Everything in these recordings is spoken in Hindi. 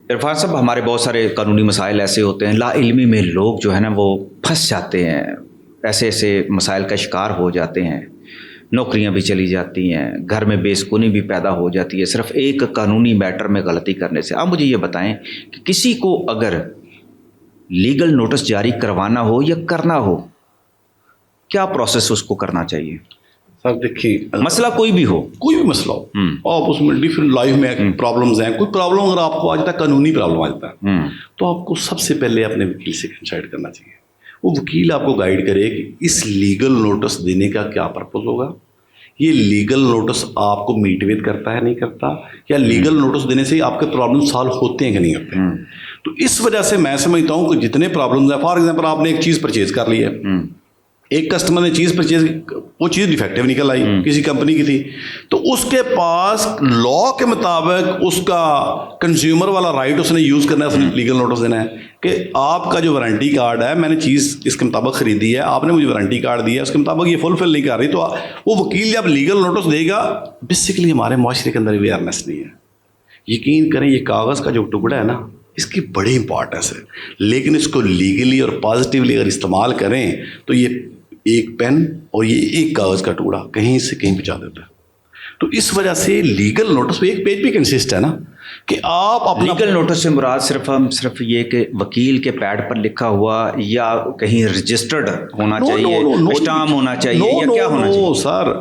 इरफान साहब, हमारे बहुत सारे कानूनी मसाइल ऐसे होते हैं, लाइल्मी में लोग जो है ना वो फंस जाते हैं, ऐसे ऐसे मसाइल का शिकार हो जाते हैं, नौकरियां भी चली जाती हैं, घर में बेसुकूनी भी पैदा हो जाती है सिर्फ एक कानूनी मैटर में गलती करने से। आप मुझे ये बताएं कि किसी को अगर लीगल नोटिस जारी करवाना हो या करना हो, क्या प्रोसेस उसको करना चाहिए? सर देखिए, मसला कोई भी मसला हो, आप उसमें डिफरेंट लाइफ में प्रॉब्लम्स हैं, कोई प्रॉब्लम अगर आपको आ जाता है, कानूनी प्रॉब्लम आ जाता है, तो आपको सबसे पहले अपने वकील से कंसल्ट करना चाहिए। वो वकील आपको गाइड करे कि इस लीगल नोटिस देने का क्या पर्पज होगा, ये लीगल नोटिस आपको मीटवेट करता है नहीं करता, या लीगल नोटिस देने से आपके प्रॉब्लम सॉल्व होते हैं कि नहीं होते। तो इस वजह से मैं समझता हूँ कि जितने प्रॉब्लम्स हैं, फॉर एग्जाम्पल आपने एक चीज़ परचेज कर ली है, एक कस्टमर ने चीज़ परचेज, वो चीज़ डिफेक्टिव निकल आई, किसी कंपनी की थी, तो उसके पास लॉ के मुताबिक उसका कंज्यूमर वाला राइट उसने यूज़ करना है, उसने लीगल नोटिस देना है कि आपका जो वारंटी कार्ड है, मैंने चीज़ इसके मुताबिक ख़रीदी है, आपने मुझे वारंटी कार्ड दिया, उसके मुताबिक ये फुलफिल नहीं कर रही, तो वो वकील जब लीगल नोटिस देगा, बेसिकली हमारे माशरे के अंदर अवेयरनेस नहीं है। यकीन करें, ये कागज़ का जो टुकड़ा है ना, इसकी बड़ी इंपॉर्टेंस है, लेकिन इसको लीगली और पॉजिटिवली अगर इस्तेमाल करें तो ये एक पेन और ये एक कागज़ का टुकड़ा कहीं से कहीं पहुंचा देता है। तो इस वजह से लीगल नोटिस एक पेज पे कंसिस्ट है ना कि आप अपना लीगल नोटिस से मुराद सिर्फ ये कि वकील के पैड पर लिखा हुआ या कहीं रजिस्टर्ड होना चाहिए, स्टाम्प होना चाहिए, या क्या होना चाहिए? सर,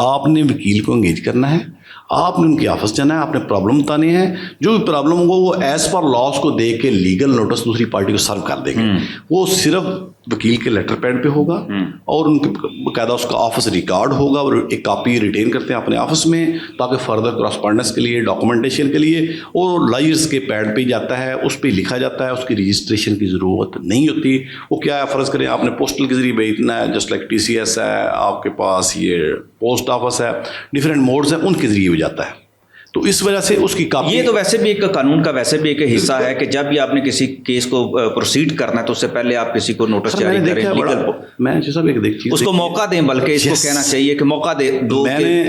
आपने वकील को एंगेज करना है, आपने उनके ऑफिस जाना है, आपने प्रॉब्लम बतानी है, जो भी प्रॉब्लम होगा वो एज पर लॉस को देख के लीगल नोटिस दूसरी पार्टी को सर्व कर देंगे। वो सिर्फ वकील के लेटर पैड पे होगा और उनके बाकायदा उसका ऑफिस रिकॉर्ड होगा और एक कॉपी रिटेन करते हैं अपने ऑफिस में, ताकि फर्दर करस्पॉन्डेंस के लिए, डॉक्यूमेंटेशन के लिए, और लायर्स के पैड पे जाता है, उस पर लिखा जाता है, उसकी रजिस्ट्रेशन की ज़रूरत नहीं होती। वो क्या है, फ़र्ज़ करें आपने पोस्टल के ज़रिए भेजना है, जस्ट लाइक TCS है, आपके पास ये पोस्ट ऑफिस है, डिफरेंट मोड्स हैं, उनके ज़रिए हो जाता है। तो इस वजह से उसकी काफी, ये तो वैसे भी एक कानून का वैसे भी एक हिस्सा है कि जब भी आपने किसी केस को प्रोसीड करना है तो उससे पहले आप किसी को नोटिस जारी करें, मैं सब एक देख उसको मौका दें, बल्कि इसको कहना चाहिए कि मौका दे दो। मैंने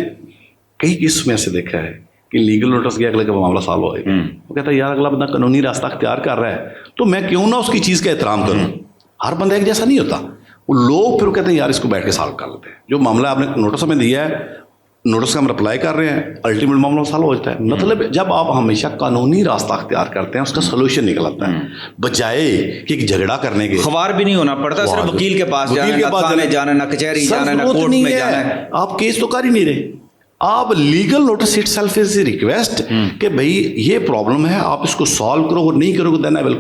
कई केस में ऐसे देखा है कि लीगल नोटिस गया, अगले का मामला सॉल्व हो गया, वो कहता है यार अगला बंदा कानूनी रास्ता अख्तियार कर रहा है, तो मैं क्यों ना उसकी चीज़ का एहतराम करूँ। हर बंदा एक जैसा नहीं होता, वो लोग फिर कहते हैं यार इसको बैठ के सॉल्व कर लेते हैं, जो मामला आपने नोटिस में दिया है, नोटिस का हम अप्लाई कर रहे हैं, अल्टीमेट मामला सॉल्व हो जाता है। मतलब जब आप हमेशा कानूनी रास्ता अख्तियार करते हैं, उसका सोल्यूशन निकल आता है, बजाय कि एक झगड़ा करने के। खबार भी नहीं होना पड़ता, सिर्फ वकील के पास जाना, ना कचहरी जाना, ना कोर्ट में जाना है, आप केस तो कर ही नहीं रहे। आप legal notice itself is request कि भाई ये प्रॉब्लम है, आप इसको सॉल्व करो, और नहीं करोगे then I will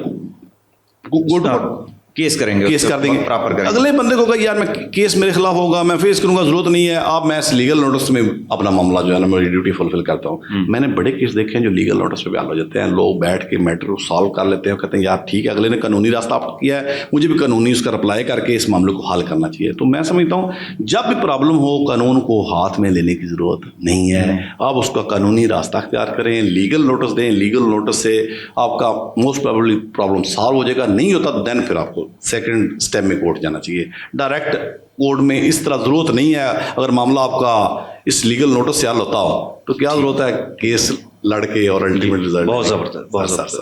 go case करेंगे, केस कर देंगे, प्रॉपर करेंगे। अगले बंदे को कहा यार मैं केस मेरे खिलाफ होगा, मैं फेस करूंगा, जरूरत नहीं है, आप मैं इस लीगल नोटिस में अपना मामला जो है ना मेरी ड्यूटी फुलफिल करता हूँ। मैंने बड़े केस देखे हैं जो लीगल नोटिस पे बयान हो जाते हैं, लोग बैठ के मैटर को सॉल्व कर लेते हैं, कहते हैं यार ठीक है, अगले ने कानूनी रास्ता आप किया है, मुझे भी कानूनी उसका अप्लाई करके इस मामले को हल करना चाहिए। तो मैं समझता हूँ जब भी प्रॉब्लम हो, कानून को हाथ में लेने की ज़रूरत नहीं है, आप उसका कानूनी रास्ता अख्तियार करें, लीगल नोटिस दें, लीगल नोटिस से आपका मोस्ट प्रोबेबली प्रॉब्लम सॉल्व हो जाएगा, नहीं होता तो देन फिर आपको सेकंड स्टेप में कोर्ट जाना चाहिए। डायरेक्ट कोर्ट में इस तरह ज़रूरत नहीं है, अगर मामला आपका इस लीगल नोटिस से हल होता हो तो क्या ज़रूरत है केस लड़के और अल्टीमेट रिजल्ट। बहुत ज़बरदस्त, बहुत ज़बरदस्त।